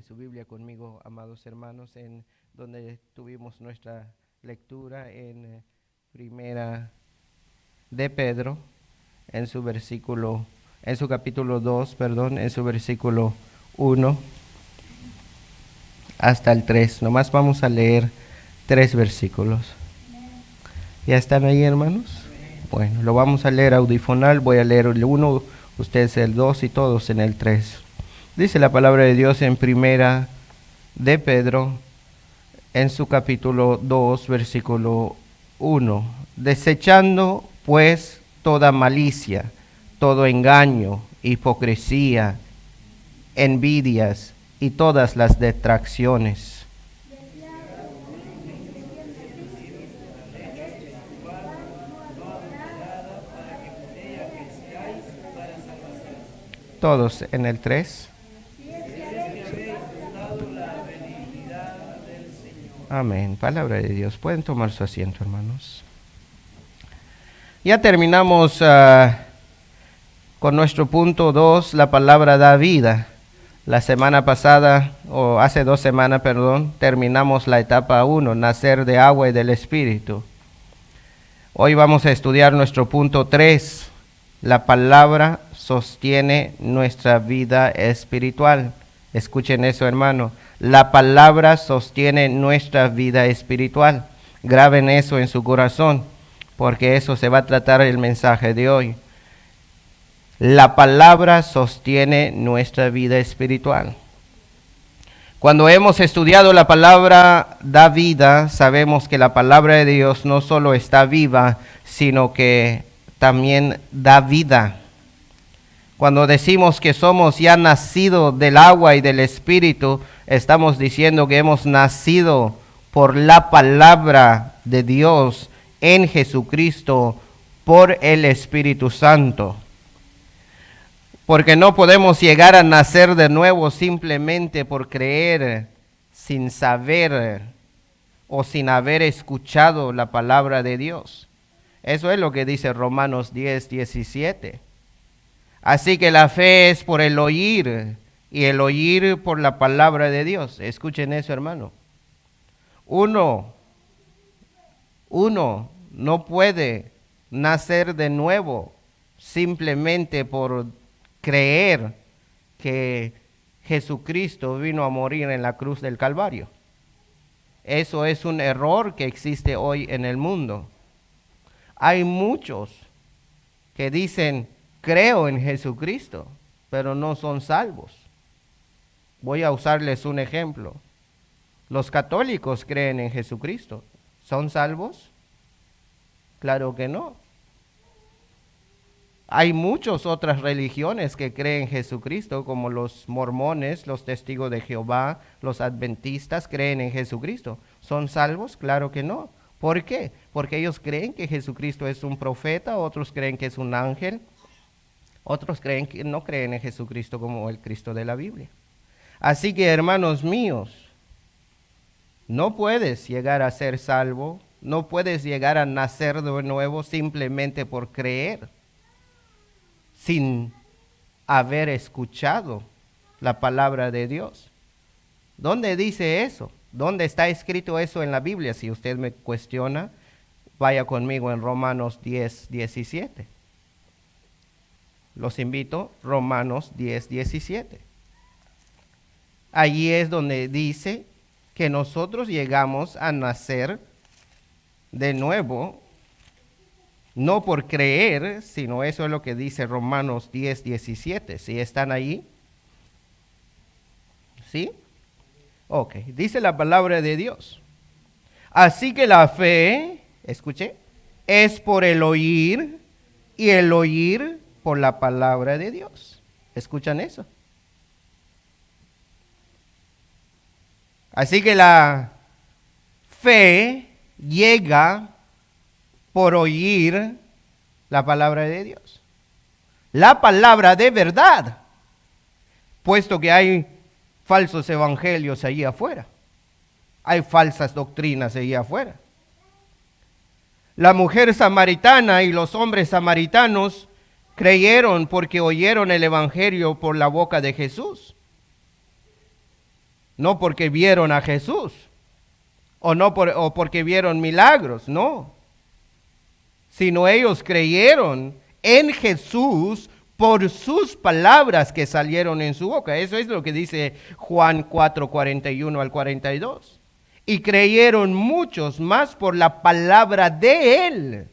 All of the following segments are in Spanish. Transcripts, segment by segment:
Acompañen su Biblia conmigo, amados hermanos, en donde tuvimos nuestra lectura en Primera de Pedro, en su capítulo 2, en su versículo 1 hasta el 3. Nomás vamos a leer 3 versículos. ¿Ya están ahí, hermanos? Bueno, lo vamos a leer audifonal. Voy a leer el 1, ustedes el 2 y todos en el 3. Dice la palabra de Dios en Primera de Pedro, en su capítulo 2, versículo 1. Desechando pues toda malicia, todo engaño, hipocresía, envidias y todas las detracciones. Todos en el 3. Amén. Palabra de Dios. Pueden tomar su asiento, hermanos. Ya terminamos con nuestro punto 2, la palabra da vida. La semana pasada, o hace 2 semanas, terminamos la etapa 1, nacer de agua y del Espíritu. Hoy vamos a estudiar nuestro punto 3, la palabra sostiene nuestra vida espiritual. Escuchen eso, hermano. La palabra sostiene nuestra vida espiritual. Graben eso en su corazón, porque eso se va a tratar el mensaje de hoy. La palabra sostiene nuestra vida espiritual. Cuando hemos estudiado la palabra da vida, sabemos que la palabra de Dios no solo está viva, sino que también da vida. Cuando decimos que somos ya nacidos del agua y del Espíritu, estamos diciendo que hemos nacido por la palabra de Dios en Jesucristo por el Espíritu Santo. Porque no podemos llegar a nacer de nuevo simplemente por creer, sin saber o sin haber escuchado la palabra de Dios. Eso es lo que dice Romanos 10:17. Así que la fe es por el oír, y el oír por la palabra de Dios. Escuchen eso, hermano. Uno no puede nacer de nuevo simplemente por creer que Jesucristo vino a morir en la cruz del Calvario. Eso es un error que existe hoy en el mundo. Hay muchos que dicen, creo en Jesucristo, pero no son salvos. Voy a usarles un ejemplo. Los católicos creen en Jesucristo. ¿Son salvos? Claro que no. Hay muchas otras religiones que creen en Jesucristo, como los mormones, los testigos de Jehová, los adventistas creen en Jesucristo. ¿Son salvos? Claro que no. ¿Por qué? Porque ellos creen que Jesucristo es un profeta, otros creen que es un ángel, otros creen que no creen en Jesucristo como el Cristo de la Biblia. Así que, hermanos míos, no puedes llegar a ser salvo, no puedes llegar a nacer de nuevo simplemente por creer, sin haber escuchado la palabra de Dios. ¿Dónde dice eso? ¿Dónde está escrito eso en la Biblia? Si usted me cuestiona, vaya conmigo en Romanos 10:17. Los invito, Romanos 10:17. Allí es donde dice que nosotros llegamos a nacer de nuevo, no por creer, sino eso es lo que dice Romanos 10:17. ¿Sí están ahí? ¿Sí? Ok, dice la palabra de Dios. Así que la fe, escuche, es por el oír, y el oír por la palabra de Dios. ¿Escuchan eso? Así que la fe llega por oír la palabra de Dios. La palabra de verdad, puesto que hay falsos evangelios allí afuera. Hay falsas doctrinas allí afuera. La mujer samaritana y los hombres samaritanos creyeron porque oyeron el evangelio por la boca de Jesús. no porque vieron a Jesús, o porque vieron milagros, no. Sino ellos creyeron en Jesús por sus palabras que salieron en su boca. Eso es lo que dice Juan 4, 41 al 42. Y creyeron muchos más por la palabra de él.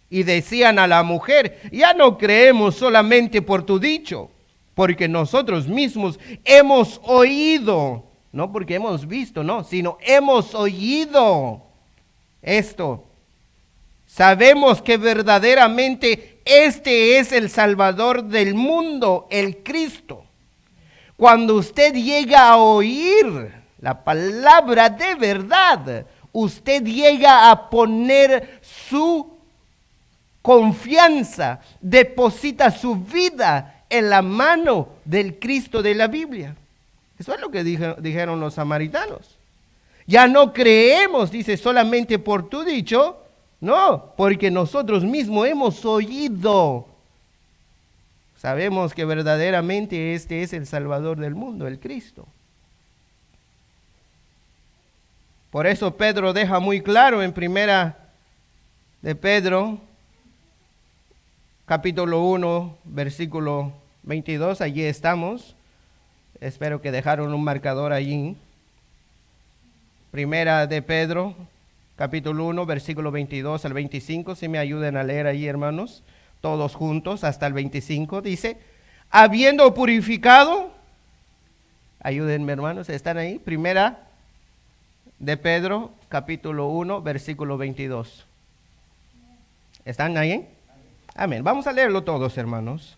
Y decían a la mujer, ya no creemos solamente por tu dicho, porque nosotros mismos hemos oído, no porque hemos visto, no, sino hemos oído esto. Sabemos que verdaderamente este es el Salvador del mundo, el Cristo. Cuando usted llega a oír la palabra de verdad, usted llega a poner su confianza, deposita su vida en la mano del Cristo de la Biblia. Eso es lo que dijeron los samaritanos. Ya no creemos, dice, solamente por tu dicho, no, porque nosotros mismos hemos oído. Sabemos que verdaderamente este es el Salvador del mundo, el Cristo. Por eso Pedro deja muy claro en primera de Pedro, capítulo 1, versículo 22, allí estamos. Espero que dejaron un marcador allí. Primera de Pedro, capítulo 1, versículo 22 al 25. Si me ayudan a leer ahí, hermanos, todos juntos hasta el 25. Dice, habiendo purificado, ayúdenme, hermanos, ¿están ahí? Primera de Pedro, capítulo 1, versículo 22. ¿Están ahí? Amén. Vamos a leerlo todos, hermanos.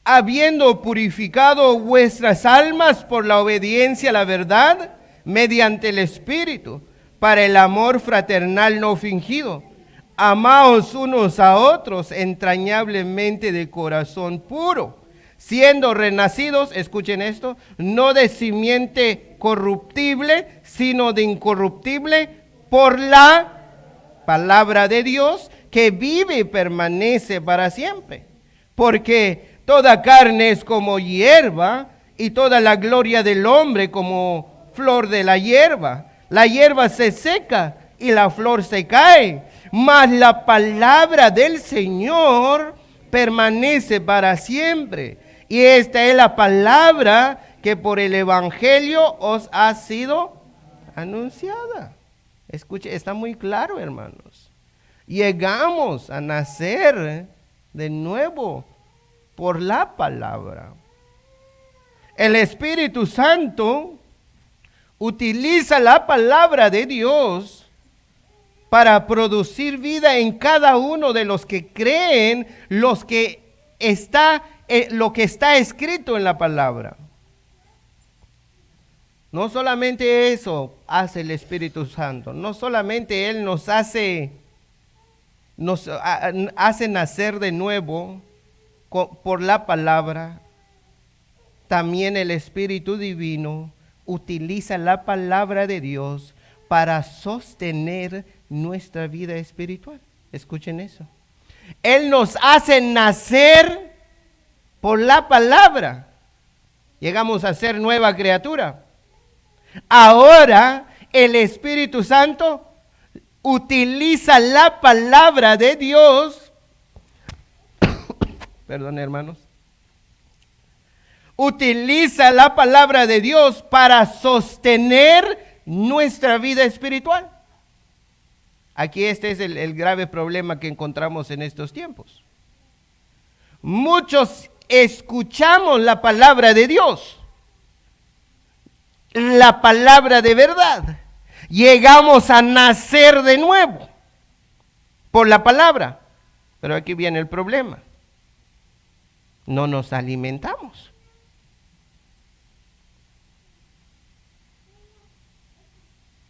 Habiendo purificado vuestras almas por la obediencia a la verdad, mediante el Espíritu, para el amor fraternal no fingido. Amaos unos a otros entrañablemente de corazón puro, siendo renacidos, escuchen esto, no de simiente corruptible, sino de incorruptible, por la palabra de Dios, que vive y permanece para siempre. Porque toda carne es como hierba, y toda la gloria del hombre como flor de la hierba. La hierba se seca y la flor se cae, mas la palabra del Señor permanece para siempre. Y esta es la palabra que por el Evangelio os ha sido anunciada. Escuche, está muy claro, hermanos. Llegamos a nacer de nuevo por la palabra. El Espíritu Santo utiliza la palabra de Dios para producir vida en cada uno de los que creen lo que está escrito en la palabra. No solamente eso hace el Espíritu Santo, no solamente Él nos hace nacer de nuevo por la palabra, también el Espíritu Divino utiliza la palabra de Dios para sostener nuestra vida espiritual. Escuchen eso. Él nos hace nacer por la palabra. Llegamos a ser nueva criatura. Ahora el Espíritu Santo utiliza la palabra de Dios. Perdón, hermanos. Utiliza la palabra de Dios para sostener nuestra vida espiritual. Aquí este es el grave problema que encontramos en estos tiempos. Muchos escuchamos la palabra de Dios, la palabra de verdad. Llegamos a nacer de nuevo por la palabra. Pero aquí viene el problema. No nos alimentamos.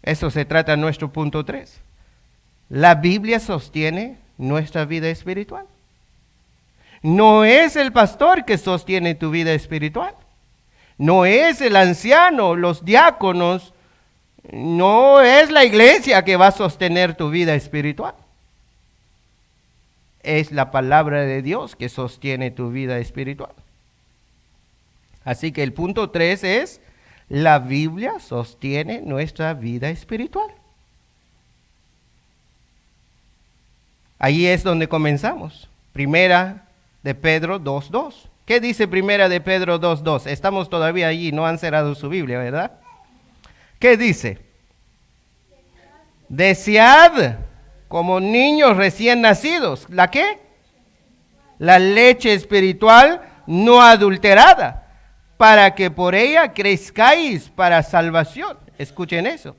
Eso se trata en nuestro punto 3. La Biblia sostiene nuestra vida espiritual. No es el pastor que sostiene tu vida espiritual. No es el anciano, los diáconos. No es la iglesia que va a sostener tu vida espiritual. Es la palabra de Dios que sostiene tu vida espiritual. Así que el punto 3 es, La Biblia sostiene nuestra vida espiritual. Ahí es donde comenzamos. Primera de Pedro 2:2. ¿Qué dice Primera de Pedro 2:2? Estamos todavía allí, no han cerrado su Biblia, ¿verdad? ¿Qué dice? Desead como niños recién nacidos. ¿La qué? La leche espiritual no adulterada, para que por ella crezcáis para salvación. Escuchen eso.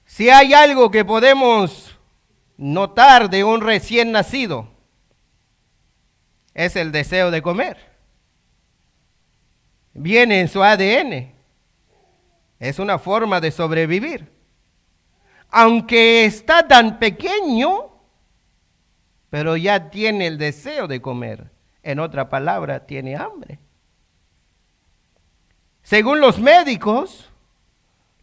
Si hay algo que podemos notar de un recién nacido, es el deseo de comer. Viene en su ADN. Es una forma de sobrevivir. Aunque está tan pequeño, pero ya tiene el deseo de comer. En otra palabra, tiene hambre. Según los médicos,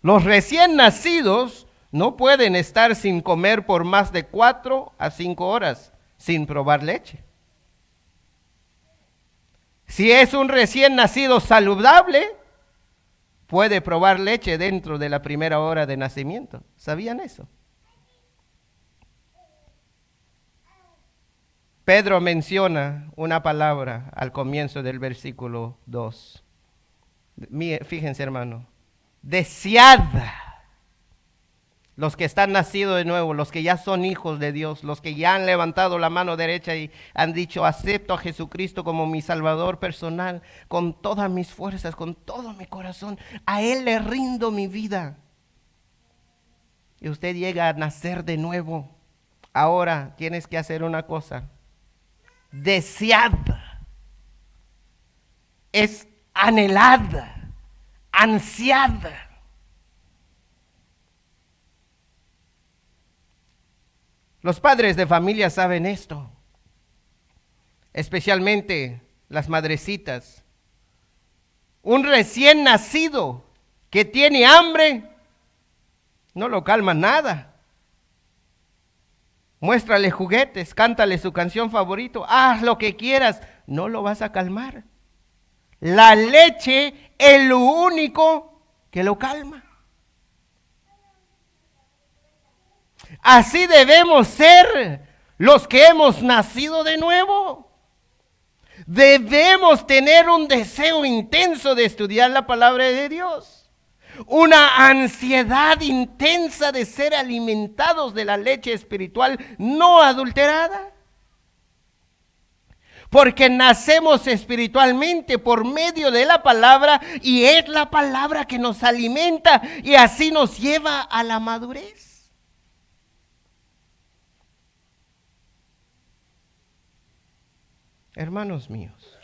los recién nacidos no pueden estar sin comer por más de 4 a 5 horas sin probar leche. Si es un recién nacido saludable, puede probar leche dentro de la primera hora de nacimiento. ¿Sabían eso? Pedro menciona una palabra al comienzo del versículo 2. Fíjense, hermano. Desead. Los que están nacidos de nuevo, los que ya son hijos de Dios, los que ya han levantado la mano derecha y han dicho, acepto a Jesucristo como mi Salvador personal, con todas mis fuerzas, con todo mi corazón, a Él le rindo mi vida. Y usted llega a nacer de nuevo. Ahora tienes que hacer una cosa. Desead. Es anhelad, ansiad. Los padres de familia saben esto, especialmente las madrecitas. Un recién nacido que tiene hambre, no lo calma nada. Muéstrale juguetes, cántale su canción favorita, haz lo que quieras, no lo vas a calmar. La leche es lo único que lo calma. Así debemos ser los que hemos nacido de nuevo. Debemos tener un deseo intenso de estudiar la palabra de Dios. Una ansiedad intensa de ser alimentados de la leche espiritual no adulterada. Porque nacemos espiritualmente por medio de la palabra y es la palabra que nos alimenta y así nos lleva a la madurez. Hermanos míos,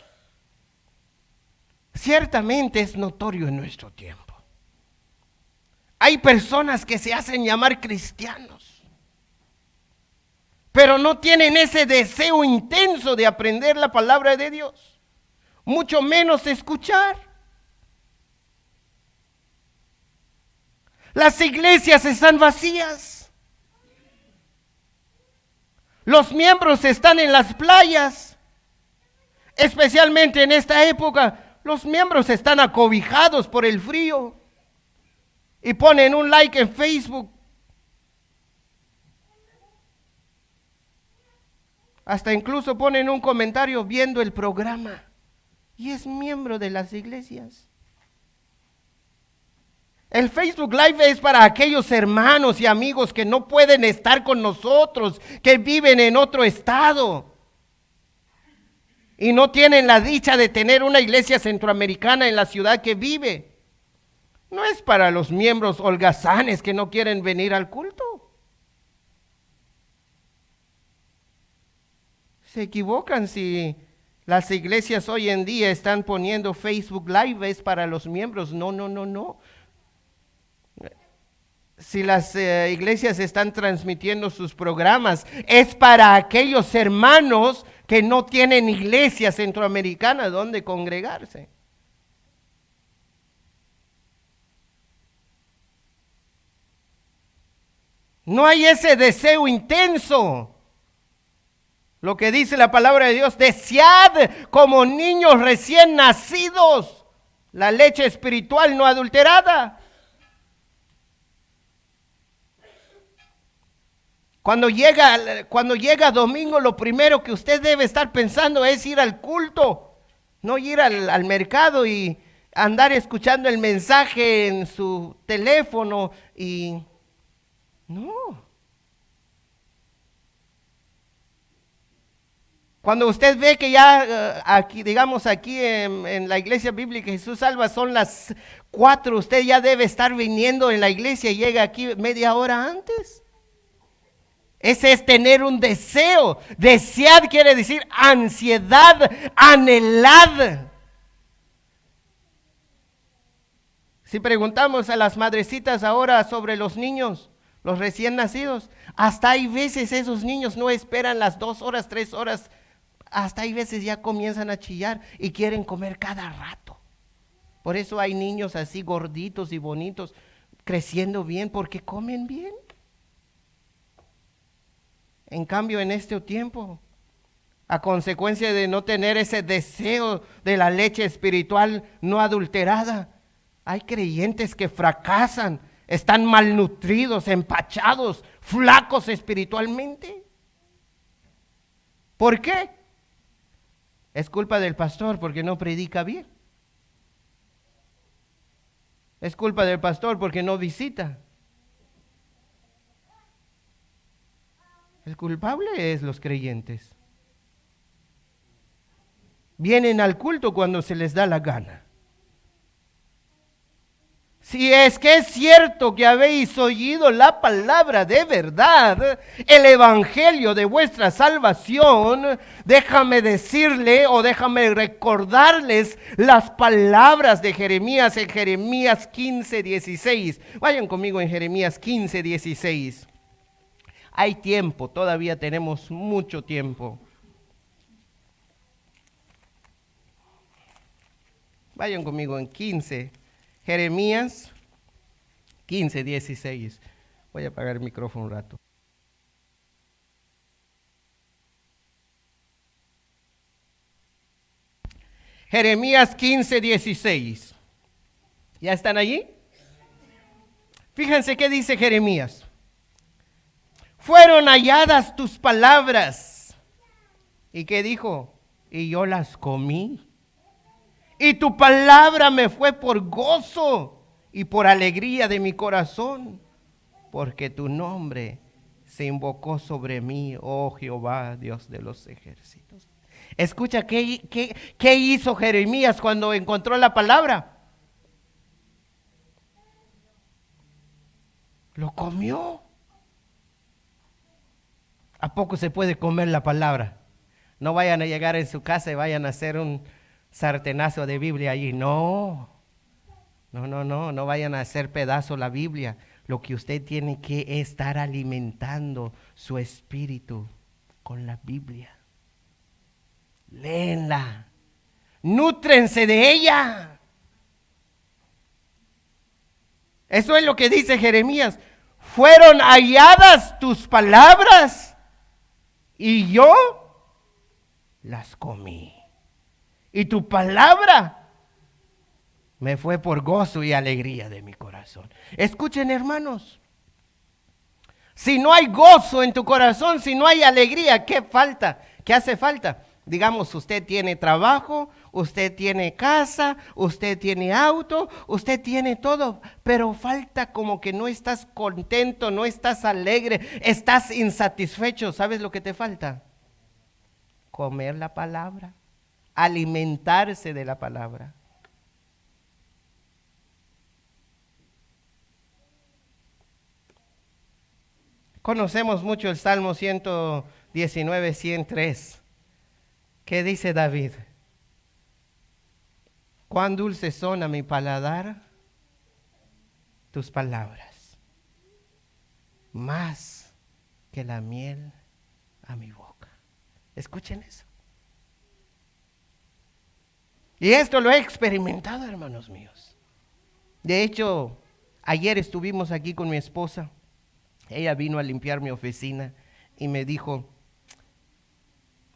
ciertamente es notorio en nuestro tiempo. Hay personas que se hacen llamar cristianos, pero no tienen ese deseo intenso de aprender la palabra de Dios, mucho menos escuchar. Las iglesias están vacías. Los miembros están en las playas. Especialmente en esta época, los miembros están acobijados por el frío y ponen un like en Facebook. Hasta incluso ponen un comentario viendo el programa y es miembro de las iglesias. El Facebook Live es para aquellos hermanos y amigos que no pueden estar con nosotros, que viven en otro estado. Y no tienen la dicha de tener una iglesia centroamericana en la ciudad que vive. No es para los miembros holgazanes que no quieren venir al culto. Se equivocan si las iglesias hoy en día están poniendo Facebook Live es para los miembros. No. Si las iglesias están transmitiendo sus programas, es para aquellos hermanos que no tienen iglesia centroamericana donde congregarse. No hay ese deseo intenso. Lo que dice la palabra de Dios, desead como niños recién nacidos la leche espiritual no adulterada. Cuando llega domingo, lo primero que usted debe estar pensando es ir al culto, no ir al mercado y andar escuchando el mensaje en su teléfono y no. Cuando usted ve que ya aquí, digamos aquí en la iglesia bíblica Jesús Salva son las 4, usted ya debe estar viniendo en la iglesia y llega aquí media hora antes. Ese es tener un deseo. Desear quiere decir ansiedad, anhelad. Si preguntamos a las madrecitas ahora sobre los niños, los recién nacidos, hasta hay veces esos niños no esperan las 2 horas, 3 horas, hasta hay veces ya comienzan a chillar y quieren comer cada rato. Por eso hay niños así gorditos y bonitos, creciendo bien porque comen bien. En cambio, en este tiempo, a consecuencia de no tener ese deseo de la leche espiritual no adulterada, hay creyentes que fracasan, están malnutridos, empachados, flacos espiritualmente. ¿Por qué? Es culpa del pastor porque no predica bien. Es culpa del pastor porque no visita. El culpable es los creyentes. Vienen al culto cuando se les da la gana. Si es que es cierto que habéis oído la palabra de verdad, el evangelio de vuestra salvación, déjame decirle o déjame recordarles las palabras de Jeremías en Jeremías 15:16. Vayan conmigo en Jeremías 15:16. Hay tiempo, todavía tenemos mucho tiempo. Vayan conmigo en Jeremías 15:16. Voy a apagar el micrófono un rato. Jeremías 15:16. ¿Ya están allí? Fíjense qué dice Jeremías. Fueron halladas tus palabras. ¿Y qué dijo? Y yo las comí. Y tu palabra me fue por gozo y por alegría de mi corazón, porque tu nombre se invocó sobre mí, oh Jehová, Dios de los ejércitos. Escucha, ¿qué hizo Jeremías cuando encontró la palabra? Lo comió. ¿A poco se puede comer la palabra? No vayan a llegar en su casa y vayan a hacer un sartenazo de Biblia allí. No vayan a hacer pedazo la Biblia. Lo que usted tiene que estar alimentando su espíritu con la Biblia. Léenla, nútrense de ella. Eso es lo que dice Jeremías. Fueron halladas tus palabras y yo las comí. Y tu palabra me fue por gozo y alegría de mi corazón. Escuchen, hermanos. Si no hay gozo en tu corazón, si no hay alegría, ¿qué falta? ¿Qué hace falta? Digamos, usted tiene trabajo, usted tiene casa, usted tiene auto, usted tiene todo, pero falta como que no estás contento, no estás alegre, estás insatisfecho. ¿Sabes lo que te falta? Comer la palabra, alimentarse de la palabra. Conocemos mucho el Salmo 119, 103. ¿Qué dice David? Cuán dulces son a mi paladar tus palabras, más que la miel a mi boca. Escuchen eso. Y esto lo he experimentado, hermanos míos. De hecho, ayer estuvimos aquí con mi esposa. Ella vino a limpiar mi oficina y me dijo,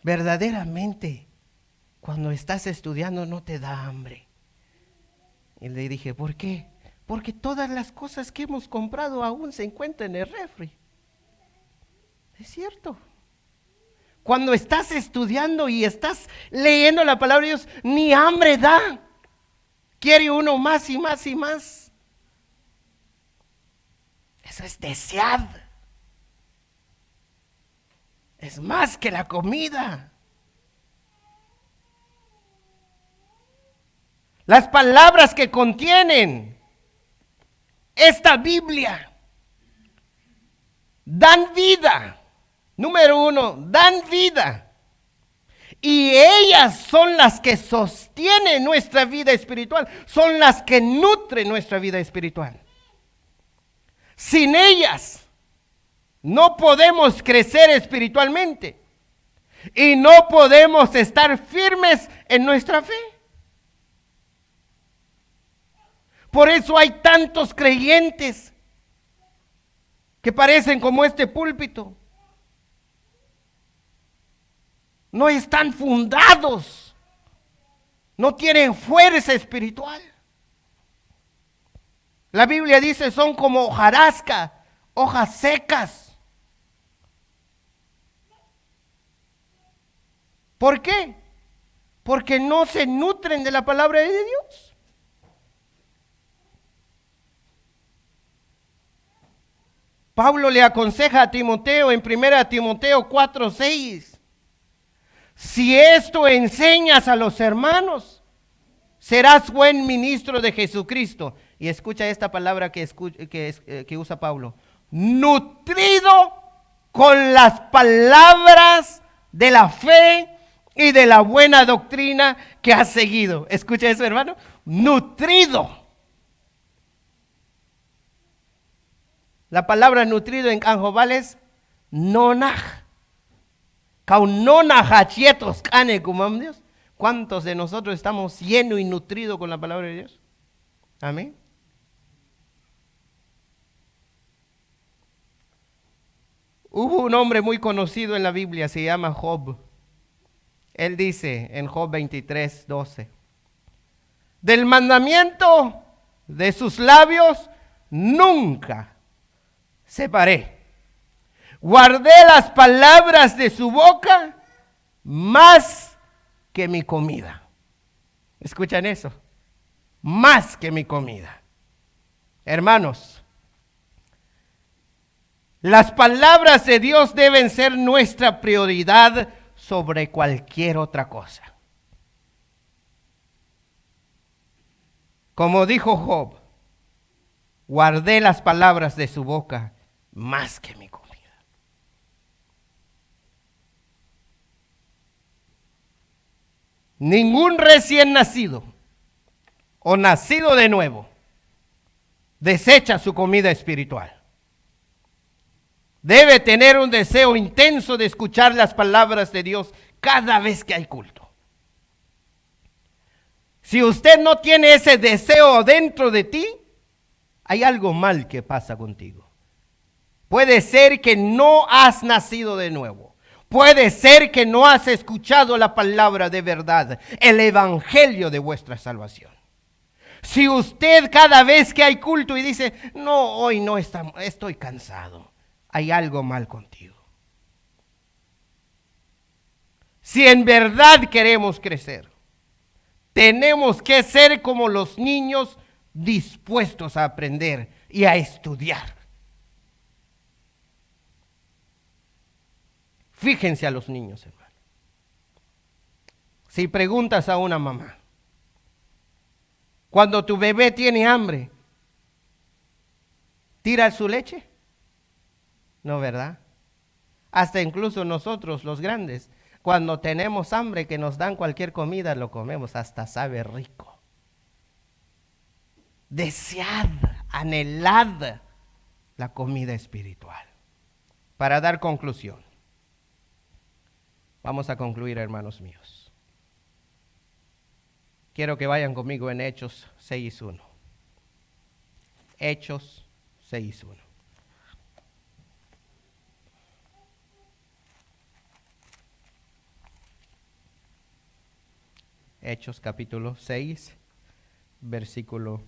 verdaderamente, cuando estás estudiando no te da hambre. Y le dije, ¿por qué? Porque todas las cosas que hemos comprado aún se encuentran en el refri. Es cierto. Cuando estás estudiando y estás leyendo la palabra de Dios, ni hambre da. Quiere uno más y más y más. Eso es desear. Es más que la comida. Las palabras que contienen esta Biblia dan vida. Número 1, dan vida. Y ellas son las que sostienen nuestra vida espiritual. Son las que nutren nuestra vida espiritual. Sin ellas no podemos crecer espiritualmente. Y no podemos estar firmes en nuestra fe. Por eso hay tantos creyentes que parecen como este púlpito. No están fundados. No tienen fuerza espiritual. La Biblia dice son como hojarasca, hojas secas. ¿Por qué? Porque no se nutren de la palabra de Dios. Pablo le aconseja a Timoteo en 1 Timoteo 4:6. Si esto enseñas a los hermanos, serás buen ministro de Jesucristo. Y escucha esta palabra que usa Pablo. Nutrido con las palabras de la fe y de la buena doctrina que has seguido. Escucha eso, hermano. Nutrido. La palabra nutrido en Canjobal es nonaj. Kaunonajachietos cane como Dios. ¿Cuántos de nosotros estamos llenos y nutridos con la palabra de Dios? Amén. Hubo un hombre muy conocido en la Biblia, se llama Job. Él dice en Job 23:12, del mandamiento de sus labios nunca separé. Guardé las palabras de su boca más que mi comida. ¿Escuchan eso? Más que mi comida. Hermanos, las palabras de Dios deben ser nuestra prioridad sobre cualquier otra cosa. Como dijo Job, guardé las palabras de su boca más que mi comida. Ningún recién nacido o nacido de nuevo desecha su comida espiritual. Debe tener un deseo intenso de escuchar las palabras de Dios cada vez que hay culto. Si usted no tiene ese deseo dentro de ti, hay algo mal que pasa contigo. Puede ser que no has nacido de nuevo. Puede ser que no has escuchado la palabra de verdad, el evangelio de vuestra salvación. Si usted cada vez que hay culto y dice, no, hoy no estoy cansado, hay algo mal contigo. Si en verdad queremos crecer, tenemos que ser como los niños dispuestos a aprender y a estudiar. Fíjense a los niños, hermano. Si preguntas a una mamá, cuando tu bebé tiene hambre, ¿tira su leche? No, ¿verdad? Hasta incluso nosotros, los grandes, cuando tenemos hambre que nos dan cualquier comida, lo comemos, hasta sabe rico. Desead, anhelad la comida espiritual. Para dar conclusión. Vamos a concluir, hermanos míos. Quiero que vayan conmigo en Hechos 6:1. Hechos 6:1. Hechos capítulo 6, versículo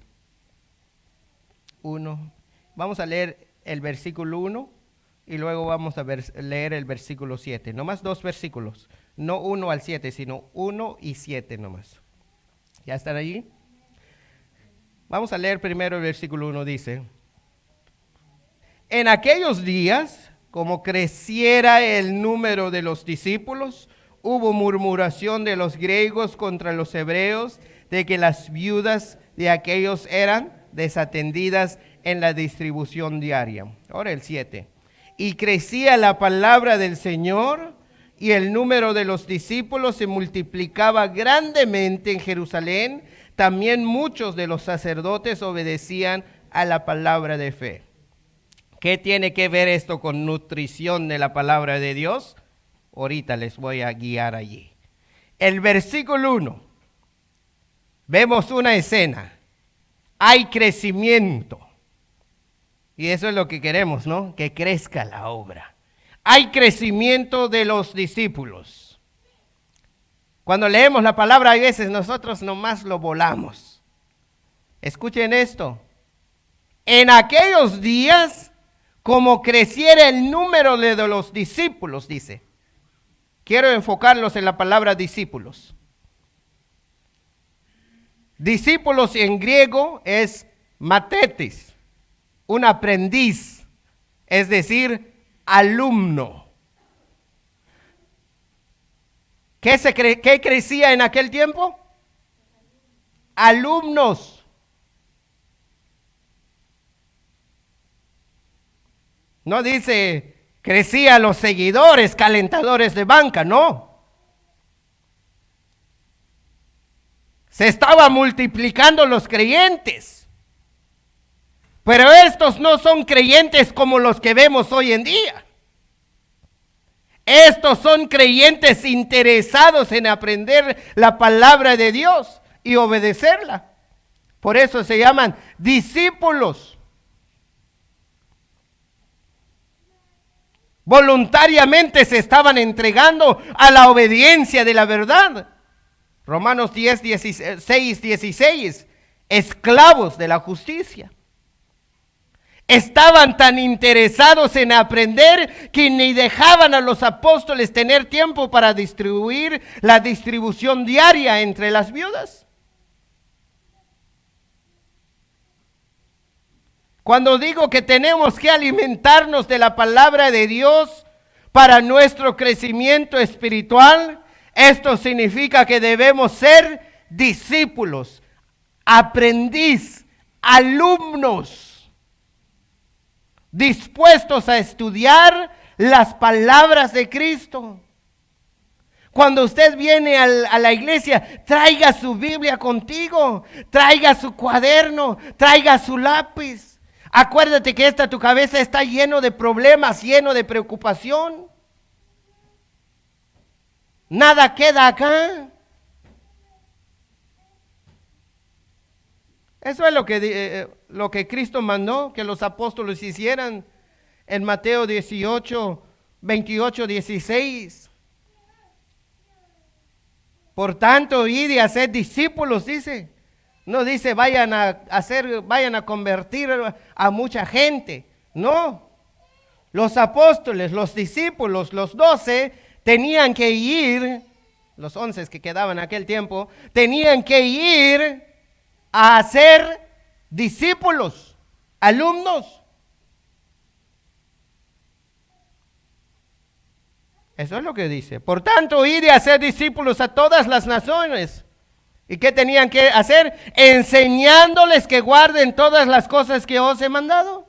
1. Vamos a leer el versículo 1 y luego vamos a leer el versículo 7. Nomás 2 versículos, no 1 al 7, sino 1 y 7 nomás. ¿Ya están allí? Vamos a leer primero el versículo 1, dice: en aquellos días, como creciera el número de los discípulos, hubo murmuración de los griegos contra los hebreos, de que las viudas de aquellos eran desatendidas en la distribución diaria. Ahora el 7. Y crecía la palabra del Señor, y el número de los discípulos se multiplicaba grandemente en Jerusalén. También muchos de los sacerdotes obedecían a la palabra de fe. ¿Qué tiene que ver esto con nutrición de la palabra de Dios? Ahorita les voy a guiar allí. El versículo 1. Vemos una escena. Hay crecimiento. Y eso es lo que queremos, ¿no? Que crezca la obra. Hay crecimiento de los discípulos. Cuando leemos la palabra, hay veces nosotros nomás lo volamos. Escuchen esto. En aquellos días, como creciera el número de los discípulos, dice. Quiero enfocarlos en la palabra discípulos. Discípulos en griego es matetis, un aprendiz, es decir, alumno. ¿Qué crecía en aquel tiempo? Alumnos. No dice crecía los seguidores, calentadores de banca, no. Se estaban multiplicando los creyentes. Pero estos no son creyentes como los que vemos hoy en día. Estos son creyentes interesados en aprender la palabra de Dios y obedecerla. Por eso se llaman discípulos. Voluntariamente se estaban entregando a la obediencia de la verdad. Romanos 16, esclavos de la justicia. Estaban tan interesados en aprender que ni dejaban a los apóstoles tener tiempo para distribuir la distribución diaria entre las viudas. Cuando digo que tenemos que alimentarnos de la palabra de Dios para nuestro crecimiento espiritual, esto significa que debemos ser discípulos, aprendiz, alumnos, dispuestos a estudiar las palabras de Cristo. Cuando usted viene a la iglesia, traiga su Biblia contigo, traiga su cuaderno, traiga su lápiz. Acuérdate que tu cabeza está lleno de problemas, lleno de preocupación. Nada queda acá. Eso es lo que Cristo mandó que los apóstoles hicieran en Mateo 18, 28, 16. Por tanto, id y haced discípulos, dice. No dice vayan a convertir a mucha gente. No. Los apóstoles, los discípulos, los 12 tenían que ir, los 11 que quedaban en aquel tiempo, tenían que ir a ser discípulos, alumnos. Eso es lo que dice. Por tanto, id y hacer discípulos a todas las naciones. ¿Y qué tenían que hacer? Enseñándoles que guarden todas las cosas que os he mandado.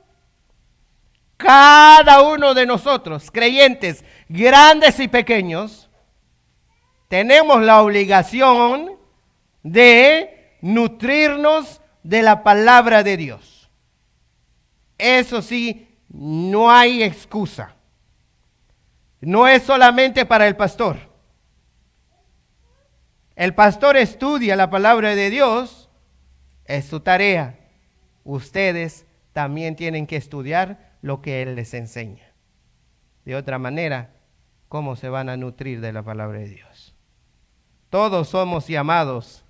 Cada uno de nosotros, creyentes, grandes y pequeños, tenemos la obligación de nutrirnos de la palabra de Dios. Eso sí, no hay excusa. No es solamente para el pastor. El pastor estudia la palabra de Dios, es su tarea. Ustedes también tienen que estudiar lo que Él les enseña. De otra manera, ¿cómo se van a nutrir de la palabra de Dios? Todos somos llamados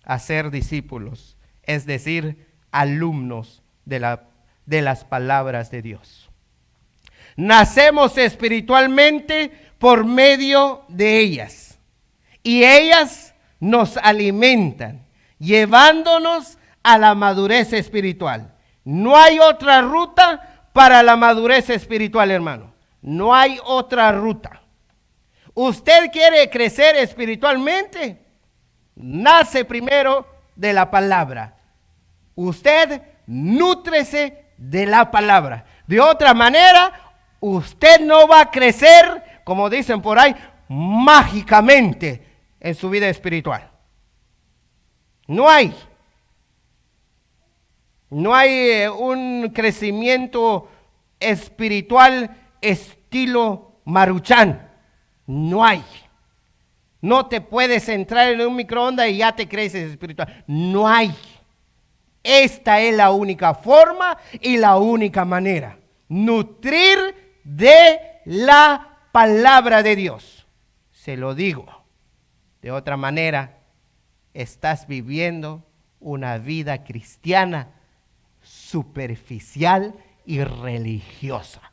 a ser discípulos, es decir, alumnos de las palabras de Dios. Nacemos espiritualmente por medio de ellas, y ellas nos alimentan, llevándonos a la madurez espiritual. No hay otra ruta para la madurez espiritual, hermano. No hay otra ruta. ¿Usted quiere crecer espiritualmente? Nace primero de la palabra. Usted nútrese de la palabra. De otra manera, usted no va a crecer, como dicen por ahí, mágicamente en su vida espiritual. No hay un crecimiento espiritual estilo Maruchan. No hay. No te puedes entrar en un microondas y ya te creces espiritual. No hay. Esta es la única forma y la única manera. Nutrir de la palabra de Dios. Se lo digo. De otra manera, estás viviendo una vida cristiana superficial y religiosa.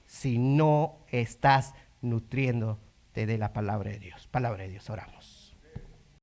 Si no estás nutriéndote de la palabra de Dios. Palabra de Dios, oramos.